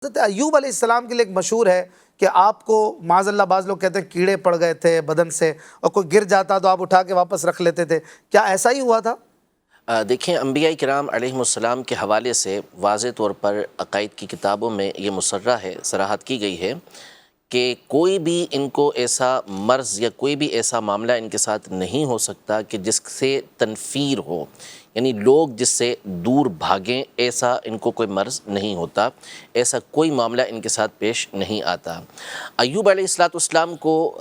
حضرت ایوب علیہ السلام کے لیے ایک مشہور ہے کہ آپ کو معاذ اللہ بعض لوگ کہتے ہیں کیڑے پڑ گئے تھے بدن سے اور کوئی گر جاتا تو آپ اٹھا کے واپس رکھ لیتے تھے، کیا ایسا ہی ہوا تھا؟ دیکھیں انبیاء کرام علیہ السلام کے حوالے سے واضح طور پر عقائد کی کتابوں میں یہ مصرح ہے، صراحت کی گئی ہے کہ کوئی بھی ان کو ایسا مرض یا کوئی بھی ایسا معاملہ ان کے ساتھ نہیں ہو سکتا کہ جس سے تنفیر ہو، یعنی لوگ جس سے دور بھاگیں، ایسا ان کو کوئی مرض نہیں ہوتا، ایسا کوئی معاملہ ان کے ساتھ پیش نہیں آتا۔ ایوب علیہ السلام کو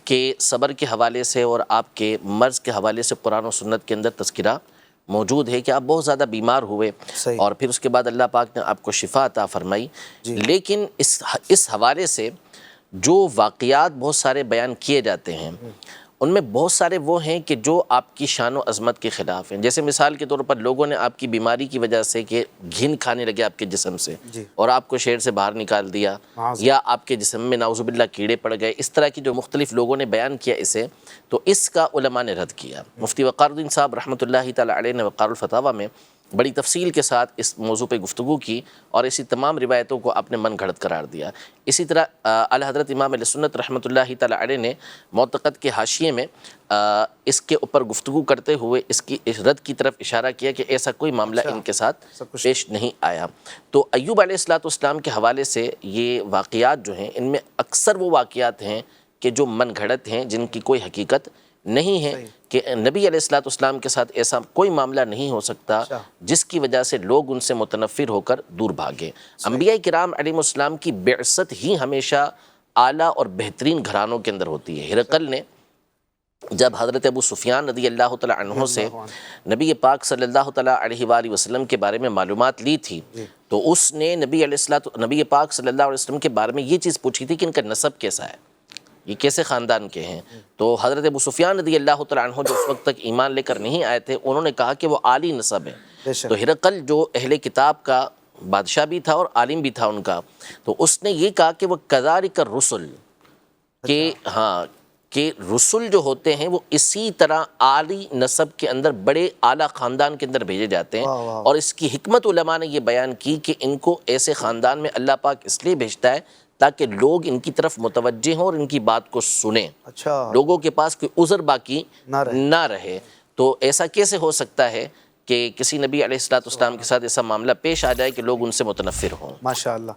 کے صبر کے حوالے سے اور آپ کے مرض کے حوالے سے قرآن و سنت کے اندر تذکرہ موجود ہے کہ آپ بہت زیادہ بیمار ہوئے صحیح۔ اور پھر اس کے بعد اللہ پاک نے آپ کو شفا عطا فرمائی۔ لیکن اس حوالے سے جو واقعات بہت سارے بیان کیے جاتے ہیں ان میں بہت سارے وہ ہیں کہ جو آپ کی شان و عظمت کے خلاف ہیں، جیسے مثال کے طور پر لوگوں نے آپ کی بیماری کی وجہ سے کہ گھن کھانے لگے آپ کے جسم سے اور آپ کو شہر سے باہر نکال دیا، یا آپ کے جسم میں نعوذ باللہ کیڑے پڑ گئے، اس طرح کی جو مختلف لوگوں نے بیان کیا اسے، تو اس کا علماء نے رد کیا۔ مفتی وقار الدین صاحب رحمۃ اللہ تعالی علیہ نے وقار الفتاویٰ میں بڑی تفصیل کے ساتھ اس موضوع پہ گفتگو کی اور اسی تمام روایتوں کو اپنے من گھڑت قرار دیا۔ اسی طرح اعلیٰ حضرت امام اہل سنت رحمۃ اللہ تعالی علیہ نے معتقد کے حاشیے میں اس کے اوپر گفتگو کرتے ہوئے اس رد کی طرف اشارہ کیا کہ ایسا کوئی معاملہ ان کے ساتھ پیش نہیں آیا۔ تو ایوب علیہ السلام کے حوالے سے یہ واقعات جو ہیں ان میں اکثر وہ واقعات ہیں کہ جو من گھڑت ہیں، جن کی کوئی حقیقت نہیں ہے، کہ نبی علیہ السلام کے ساتھ ایسا کوئی معاملہ نہیں ہو سکتا جس کی وجہ سے لوگ ان سے متنفر ہو کر دور بھاگیں۔ انبیاء کرام علیہ السلام کی بعثت ہی ہمیشہ اعلیٰ اور بہترین گھرانوں کے اندر ہوتی ہے۔ ہرقل نے جب حضرت ابو سفیان رضی اللہ تعالیٰ عنہ سے نبی پاک صلی اللہ تعالیٰ علیہ وآلہ وسلم کے بارے میں معلومات لی تھی تو اس نے نبی پاک صلی اللہ علیہ وسلم کے بارے میں یہ چیز پوچھی تھی کہ ان کا نسب کیسا ہے، یہ کیسے خاندان کے ہیں۔ تو حضرت ابو سفیان رضی اللہ تعالیٰ عنہ جو اس وقت تک ایمان لے کر نہیں آئے تھے، انہوں نے کہا کہ وہ عالی نسب ہے۔ تو ہرقل جو اہل کتاب کا بادشاہ بھی تھا اور عالم بھی تھا ان کا، تو اس نے یہ کہا کہ وہ کذالک الرسل، کہ رسول جو ہوتے ہیں وہ اسی طرح عالی نسب کے اندر بڑے اعلیٰ خاندان کے اندر بھیجے جاتے ہیں۔ اور اس کی حکمت علماء نے یہ بیان کی کہ ان کو ایسے خاندان میں اللہ پاک اس لیے بھیجتا ہے تاکہ لوگ ان کی طرف متوجہ ہوں اور ان کی بات کو سنیں، لوگوں کے پاس کوئی عذر باقی نہ رہے۔ تو ایسا کیسے ہو سکتا ہے کہ کسی نبی علیہ السلام کے ساتھ ایسا معاملہ پیش آ جائے کہ لوگ ان سے متنفر ہوں؟ ماشاءاللہ۔